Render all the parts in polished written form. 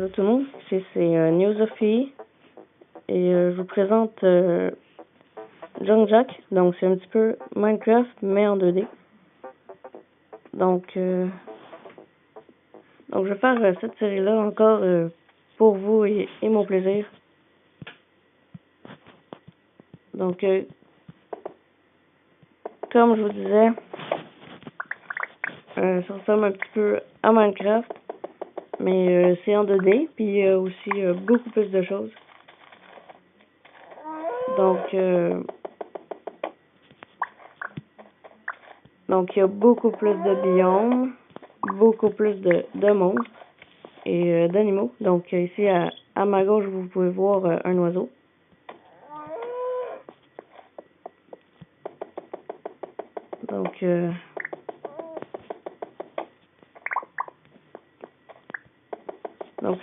Allô tout le monde, c'est News of PE et je vous présente Junk Jack. Donc c'est un petit peu Minecraft mais en 2D. Donc je vais faire cette série-là encore pour vous et mon plaisir. Donc comme je vous disais, ça ressemble un petit peu à Minecraft, mais c'est en 2D, puis il y a aussi beaucoup plus de choses. Donc il y a beaucoup plus de biomes, beaucoup plus de monstres et d'animaux. Donc ici à ma gauche, vous pouvez voir un oiseau. Donc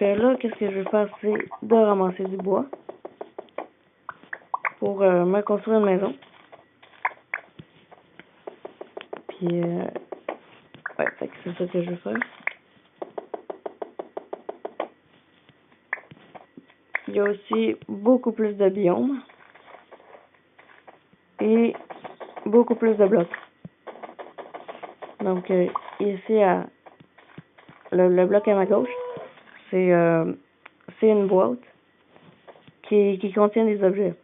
là, qu'est-ce que je vais faire, c'est de ramasser du bois pour me construire une maison. Puis ouais, fait que c'est ça que je vais faire. Il y a aussi beaucoup plus de biomes et beaucoup plus de blocs. Donc ici le bloc à ma gauche, c'est une boîte qui contient des objets.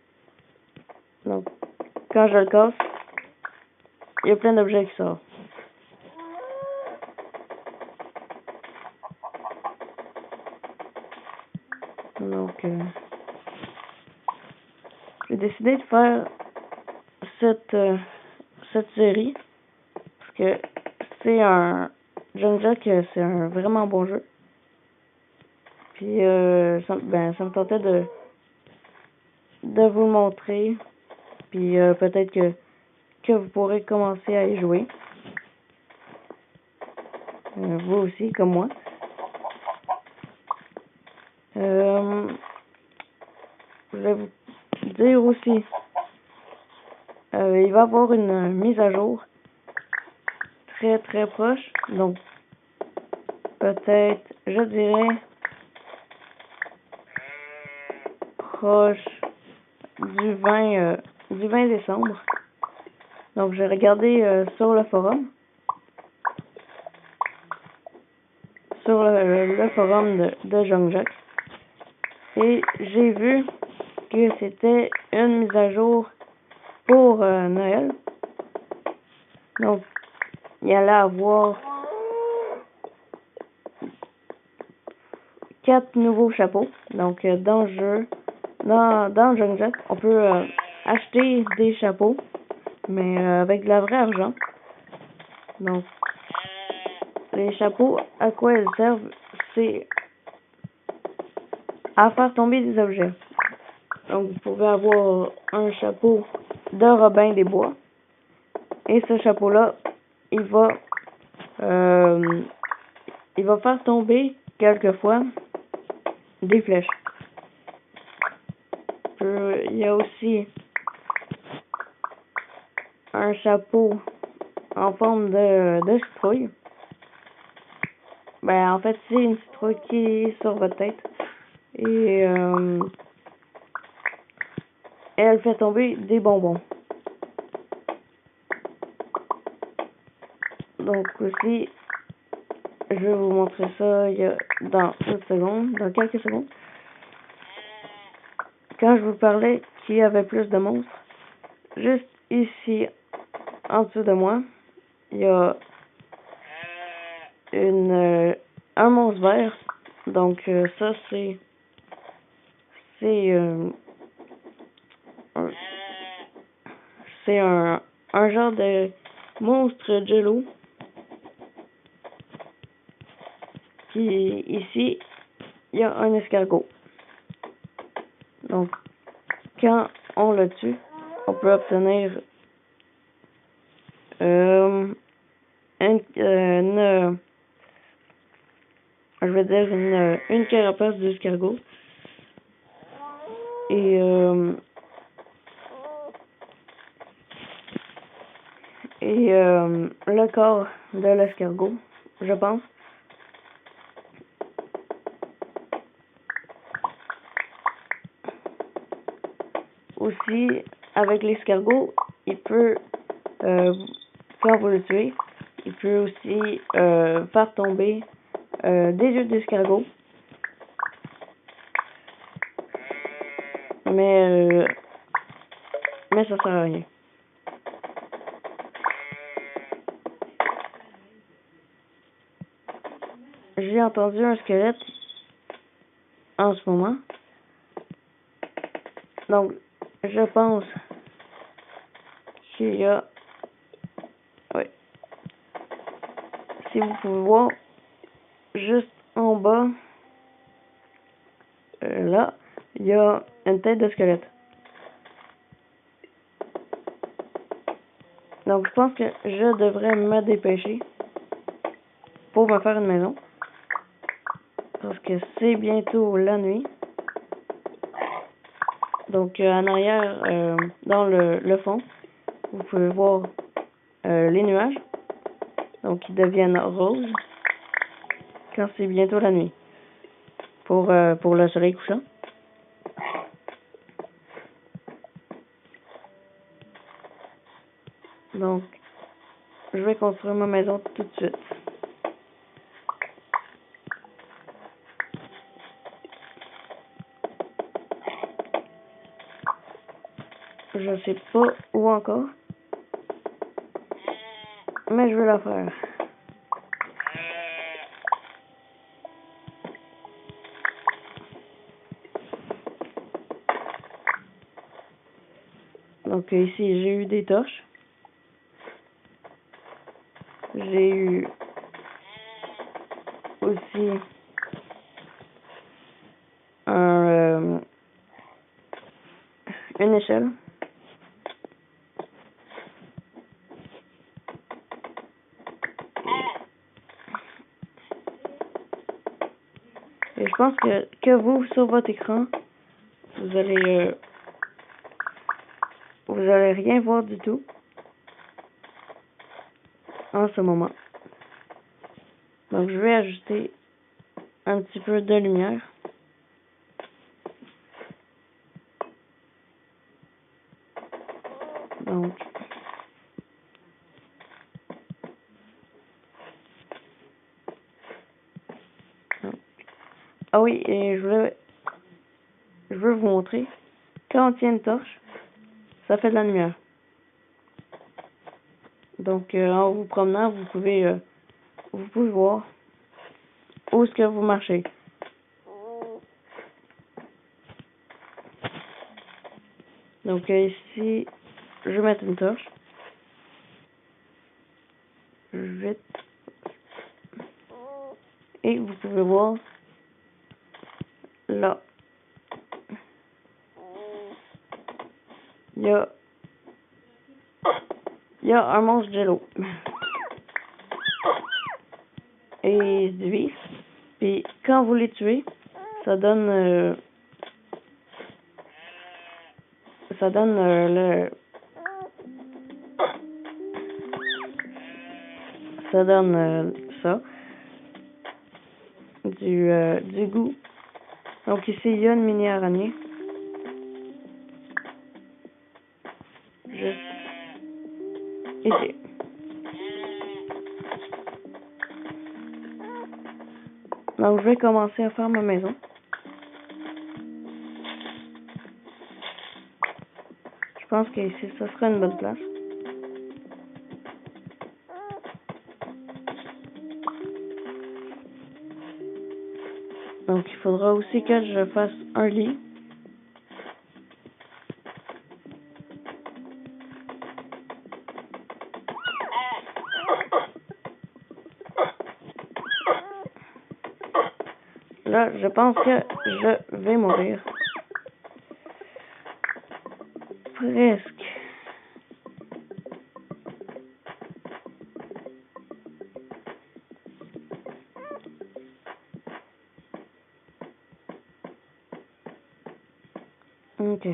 Donc quand je le casse, il y a plein d'objets qui sortent. Donc j'ai décidé de faire cette série parce que c'est un Junk Jack, c'est un vraiment bon jeu. Puis ça me tentait de vous le montrer. Puis peut-être que vous pourrez commencer à y jouer. Vous aussi, comme moi. Je vais vous dire aussi, il va y avoir une mise à jour très très proche. Donc peut-être, je dirais, proche du 20 décembre. Donc j'ai regardé sur le forum. Sur le forum de Junk Jack. Et j'ai vu que c'était une mise à jour pour Noël. Donc, il y allait avoir 4 nouveaux chapeaux. Donc, dans le jeu, dans Junk Jack, on peut acheter des chapeaux, mais avec de la vraie argent. Donc, les chapeaux, à quoi ils servent, c'est à faire tomber des objets. Donc, vous pouvez avoir un chapeau de Robin des Bois. Et ce chapeau-là, il va faire tomber quelquefois des flèches. Il y a aussi un chapeau en forme de citrouille. En fait, c'est une citrouille qui est sur votre tête. Et elle fait tomber des bonbons. Donc aussi, je vais vous montrer ça dans dans quelques secondes. Quand je vous parlais qu'il y avait plus de monstres, juste ici, en dessous de moi, il y a un monstre vert. Donc ça c'est un genre de monstre jello. Puis ici, il y a un escargot. Donc, quand on le tue, on peut obtenir une carapace d'escargot. Et le corps de l'escargot, je pense. aussi, avec l'escargot, il peut, quand vous le tuez, il peut aussi faire tomber des œufs d'escargot. Mais ça sert à rien. J'ai entendu un squelette en ce moment. Donc, je pense qu'il y a... Oui. Si vous pouvez voir, juste en bas, là, il y a une tête de squelette. Donc, je pense que je devrais me dépêcher pour me faire une maison. Parce que c'est bientôt la nuit. Donc, en arrière, dans le fond, vous pouvez voir les nuages. Donc, ils deviennent roses quand c'est bientôt la nuit. Pour le soleil couchant. Donc, je vais construire ma maison tout de suite. Je sais pas où encore, mais je vais la faire. Donc ici, j'ai eu des torches. J'ai eu aussi une échelle. Et je pense que vous, sur votre écran, vous allez rien voir du tout en ce moment. Donc je vais ajouter un petit peu de lumière. Donc ah oui, et je veux vous montrer. Quand on tient une torche, ça fait de la lumière. Donc en vous promenant, vous pouvez voir où est-ce que vous marchez. Donc ici, je vais mettre une torche. Vite. Et vous pouvez voir là. Il y a un monstre Jello. Et il se divise. Puis quand vous les tuez, ça donne ça du goût. Donc ici il y a une mini araignée. Juste ici. Donc je vais commencer à faire ma maison. Je pense qu'ici ça sera une bonne place. Donc il faudra aussi que je fasse un lit. Là, je pense que je vais mourir. Presque. Ok.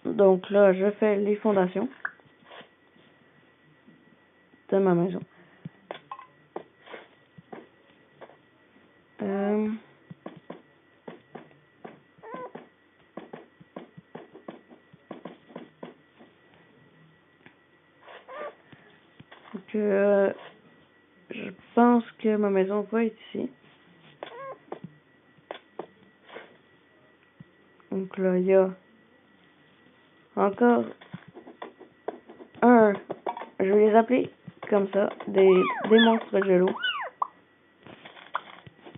Donc là, je fais les fondations de ma maison. Donc, je pense que ma maison va être ici. Donc là, il y a encore un, je vais les appeler comme ça, des monstres de l'eau.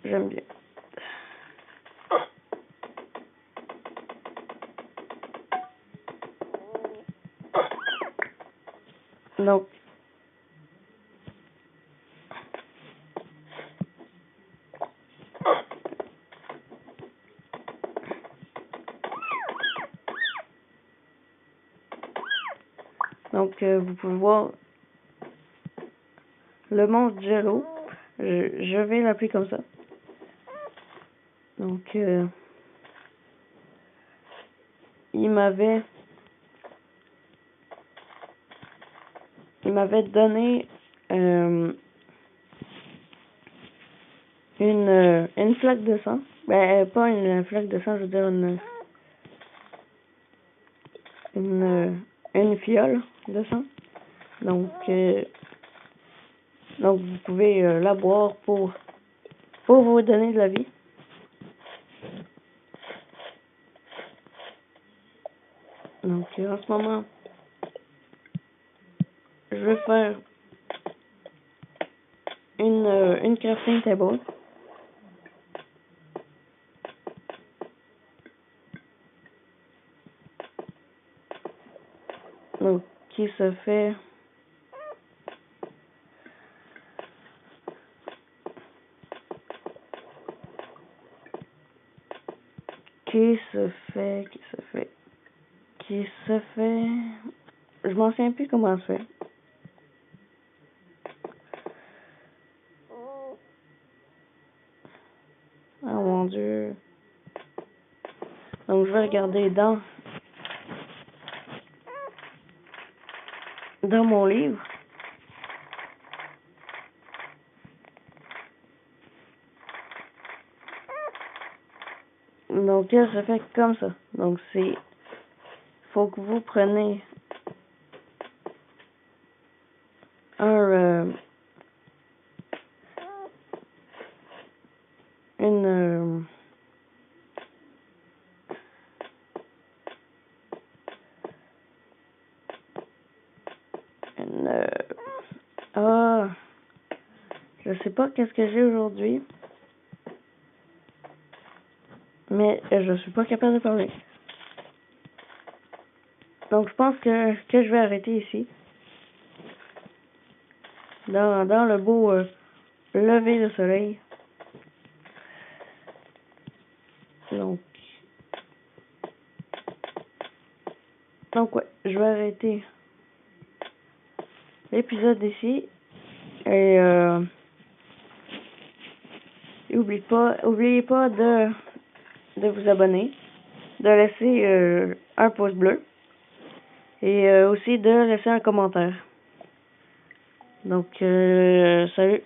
J'aime bien. Donc, vous pouvez voir le monstre Jello. Je vais l'appeler comme ça. Donc, il m'avait donné une flaque de sang. Ben, pas une flaque de sang, je veux dire une fiole de sang. Donc vous pouvez la boire pour vous donner de la vie. Donc en ce moment, je vais faire une crafting table. Donc qui se fait je m'en souviens plus comment ça se fait. Oh mon Dieu. Donc je vais regarder dans mon livre. Donc elle se fait comme ça. Donc faut que vous preniez une je sais pas qu'est-ce que j'ai aujourd'hui, mais je suis pas capable de parler. Donc je pense que je vais arrêter ici. Dans le beau lever de soleil. Donc ouais, je vais arrêter l'épisode ici. Et oubliez pas de vous abonner, de laisser un pouce bleu et aussi de laisser un commentaire. Donc salut.